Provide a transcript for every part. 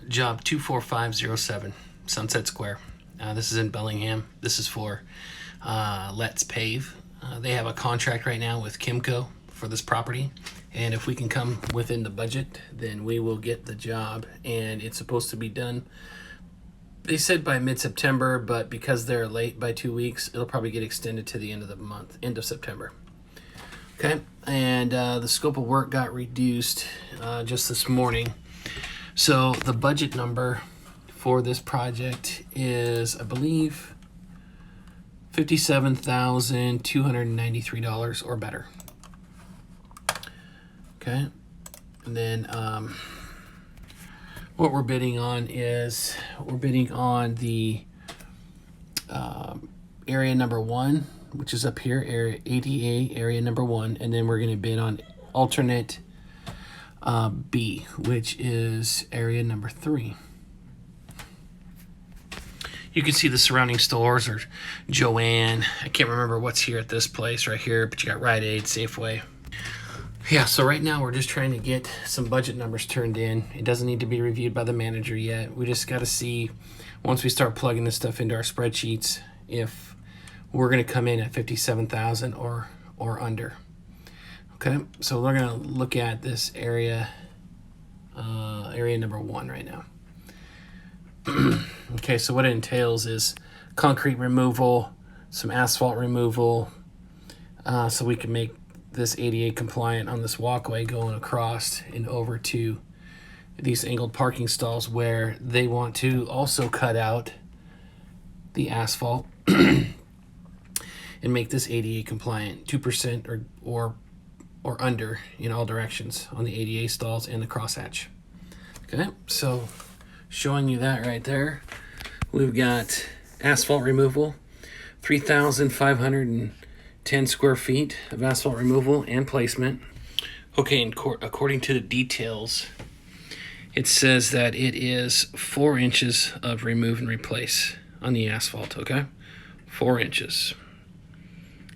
job 24507, Sunset Square. This is in Bellingham. This is for Let's Pave. They have a contract right now with Kimco for this property, and if we can come within the budget, then we will get the job, and it's supposed to be done, they said, by mid-September, but because they're late by 2 weeks, it'll probably get extended to the end of the month, end of September. Okay, and the scope of work got reduced just this morning. So the budget number for this project is, I believe, $57,293 or better. Okay, and then what we're bidding on is the area number 1, which is up here, area ADA area number 1, and then we're going to bid on alternate B, which is area number 3. You can see the surrounding stores are Joann. I can't remember what's here at this place right here, but you got Rite Aid, Safeway. Yeah, so right now we're just trying to get some budget numbers turned in. It doesn't need to be reviewed by the manager yet. We just got to see, once we start plugging this stuff into our spreadsheets, if we're going to come in at 57,000 or under. Okay, so we're going to look at this area, area number 1 right now. Okay, so what it entails is concrete removal, some asphalt removal, so we can make this ADA compliant on this walkway going across and over to these angled parking stalls, where they want to also cut out the asphalt and make this ADA compliant, 2% or under in all directions on the ADA stalls and the crosshatch. Okay, so showing you that right there, we've got asphalt removal, 3,510 square feet of asphalt removal and placement. Okay, and according to the details, it says that it is 4 inches of remove and replace on the asphalt, okay? 4 inches.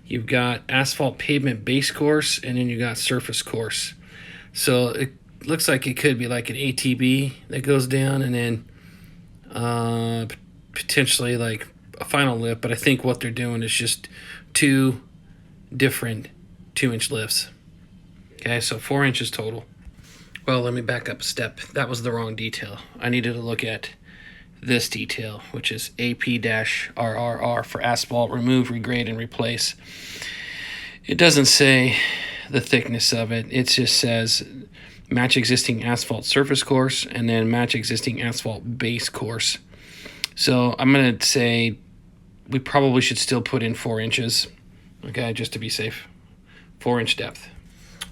You've got asphalt pavement base course, and then you got surface course. So it looks like it could be like an ATB that goes down, and then potentially like a final lift, but I think what they're doing is just 2 different 2-inch lifts. Okay, so 4 inches total. Well, let me back up a step. That was the wrong detail. I needed to look at this detail, which is AP-RRR for asphalt remove, regrade, and replace. It doesn't say the thickness of it. It just says match existing asphalt surface course and then match existing asphalt base course. So I'm going to say we probably should still put in 4 inches, okay, just to be safe. 4-inch depth.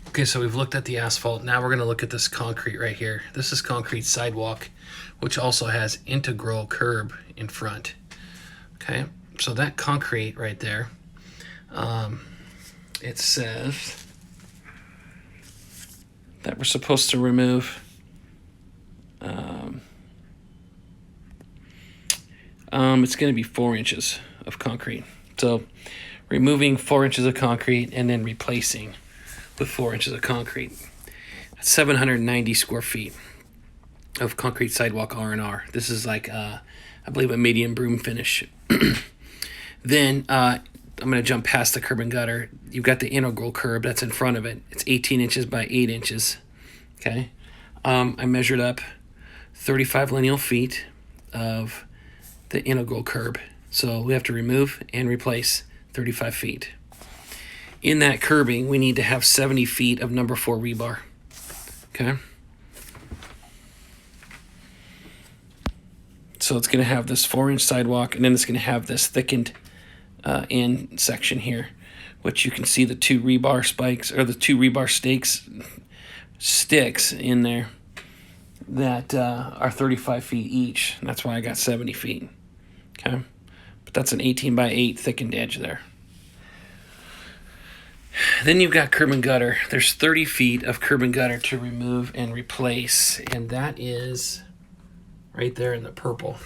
Okay, so we've looked at the asphalt. Now we're going to look at this concrete right here. This is concrete sidewalk, which also has integral curb in front. Okay, so that concrete right there, it says that we're supposed to remove it's going to be 4 inches of concrete. So removing 4 inches of concrete and then replacing with 4 inches of concrete. That's 790 square feet of concrete sidewalk R&R. This is like, I believe, a medium broom finish. Then I'm going to jump past the curb and gutter. You've got the integral curb that's in front of it. It's 18 inches by 8 inches. Okay. I measured up 35 lineal feet of the integral curb. So we have to remove and replace 35 feet. In that curbing, we need to have 70 feet of number 4 rebar. Okay. So it's going to have this 4-inch sidewalk, and then it's going to have this thickened end section here, which you can see the 2 rebar spikes, or the 2 rebar sticks in there that are 35 feet each. And that's why I got 70 feet. Okay. But that's an 18 by 8 thickened edge there. Then you've got curb and gutter. There's 30 feet of curb and gutter to remove and replace, and that is right there in the purple.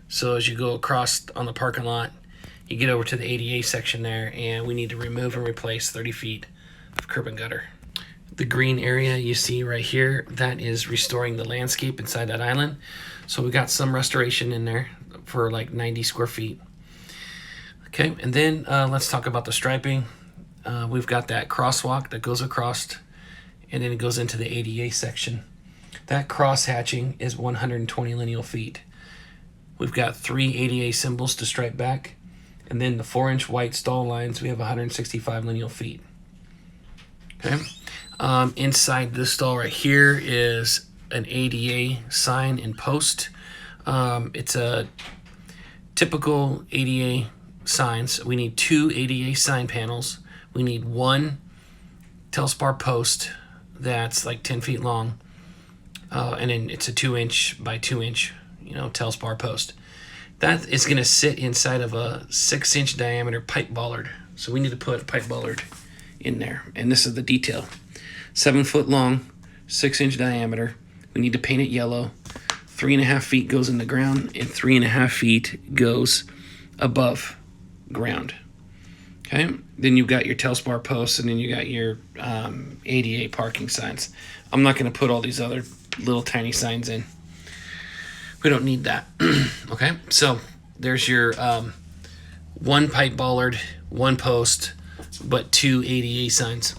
So as you go across on the parking lot, you get over to the ADA section there, and we need to remove and replace 30 feet of curb and gutter. The green area you see right here, that is restoring the landscape inside that island. So we got some restoration in there for like 90 square feet. Okay, and then let's talk about the striping. We've got that crosswalk that goes across, and then it goes into the ADA section. That cross hatching is 120 lineal feet. We've got 3 ADA symbols to stripe back, and then the 4-inch white stall lines, we have 165 lineal feet. Okay. Inside this stall right here is an ADA sign and post. It's a typical ADA signs. We need 2 ADA sign panels. We need 1 Telspar post that's like 10 feet long. And then it's a 2-inch by 2-inch, Telspar post. That is going to sit inside of a 6-inch diameter pipe bollard. So we need to put a pipe bollard in there. And this is the detail. 7 foot long, 6-inch diameter. We need to paint it yellow. 3.5 feet goes in the ground, and 3.5 feet goes above ground. Okay. Then you've got your Telspar posts, and then you got your ADA parking signs. I'm not going to put all these other little tiny signs in. We don't need that. Okay. So there's your 1 pipe bollard, 1 post, but 2 ADA signs.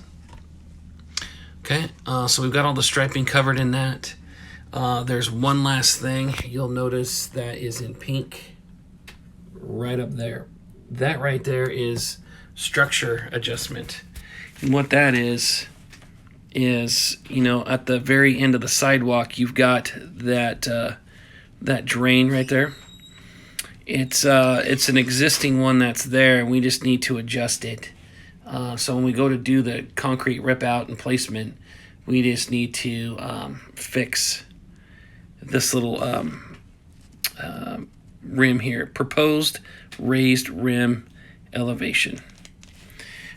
Okay, so we've got all the striping covered in that. There's one last thing you'll notice that is in pink right up there. That right there is structure adjustment. And what that is at the very end of the sidewalk, you've got that drain right there. It's an existing one that's there, and we just need to adjust it. So when we go to do the concrete rip out and placement, we just need to fix this little rim here. Proposed raised rim elevation.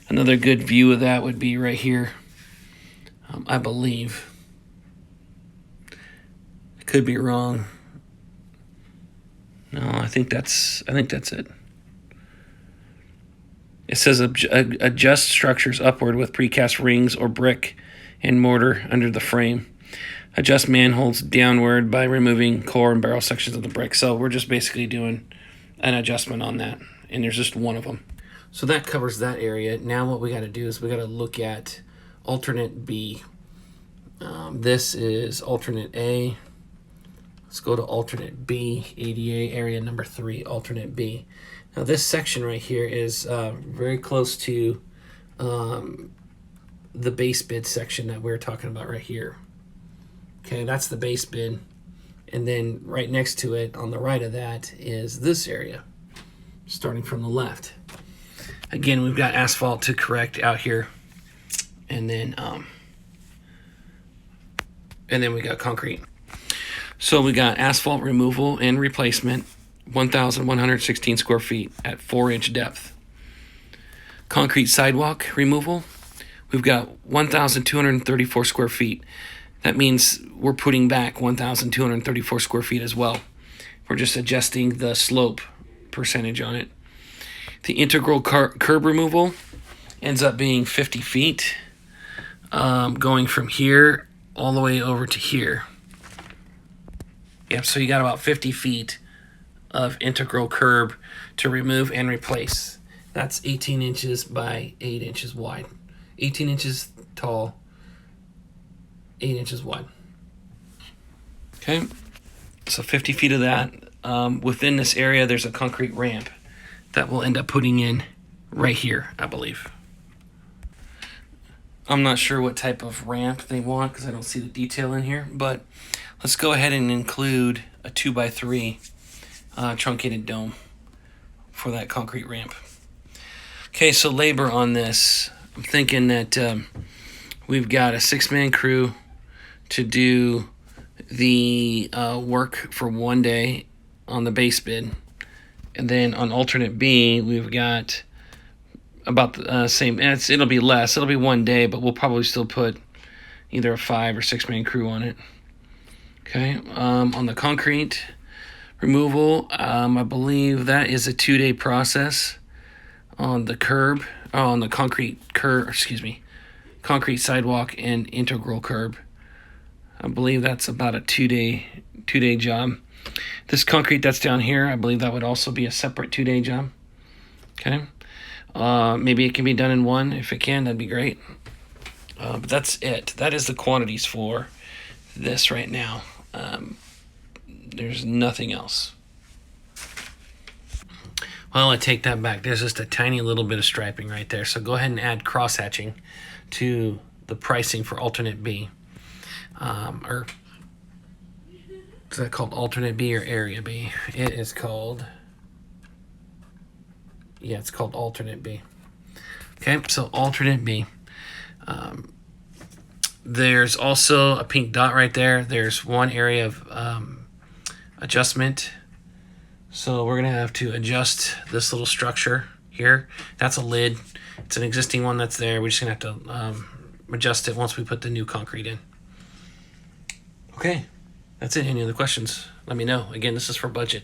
Another good view of that would be right here. I believe. I could be wrong. No, I think that's it. It says adjust structures upward with precast rings or brick and mortar under the frame. Adjust manholes downward by removing core and barrel sections of the brick. So we're just basically doing an adjustment on that, and there's just one of them. So that covers that area. Now what we got to do is we got to look at alternate B. This is alternate A. Let's go to alternate B, ADA area number 3, alternate B. Now this section right here is very close to the base bid section that we're talking about right here. Okay, that's the base bid. And then right next to it on the right of that is this area, starting from the left. Again, we've got asphalt to correct out here. And then we got concrete. So we got asphalt removal and replacement, 1,116 square feet at 4-inch depth. Concrete sidewalk removal, we've got 1,234 square feet. That means we're putting back 1,234 square feet as well. We're just adjusting the slope percentage on it. The integral curb removal ends up being 50 feet, going from here all the way over to here. Yep, so you got about 50 feet of integral curb to remove and replace. That's 18 inches by 8 inches wide. 18 inches tall, 8 inches wide. Okay, so 50 feet of that. Within this area, there's a concrete ramp that we'll end up putting in right here, I believe. I'm not sure what type of ramp they want because I don't see the detail in here, but let's go ahead and include a 2x3 truncated dome for that concrete ramp. Okay, so labor on this. I'm thinking that we've got a 6-man crew to do the work for 1 day on the base bid. And then on alternate B, we've got about the same. It'll be less. It'll be 1 day, but we'll probably still put either a 5 or 6-man crew on it. Okay. On the concrete removal, I believe that is a 2-day process. On the curb, on the concrete concrete sidewalk and integral curb. I believe that's about a two-day job. This concrete that's down here, I believe that would also be a separate 2-day job. Okay. Maybe it can be done in one. If it can, that'd be great. But that's it. That is the quantities for this right now. There's nothing else. Well, I take that back. There's just a tiny little bit of striping right there. So go ahead and add cross-hatching to the pricing for alternate B. Or is that called alternate B or area B? It is called, yeah, it's called alternate B. Okay, so alternate B. There's also a pink dot right there. There's one area of adjustment. So we're gonna have to adjust this little structure here. That's a lid. It's an existing one that's there. We're just gonna have to adjust it once we put the new concrete in. Okay, that's it. Any other questions? Let me know. Again, this is for budget.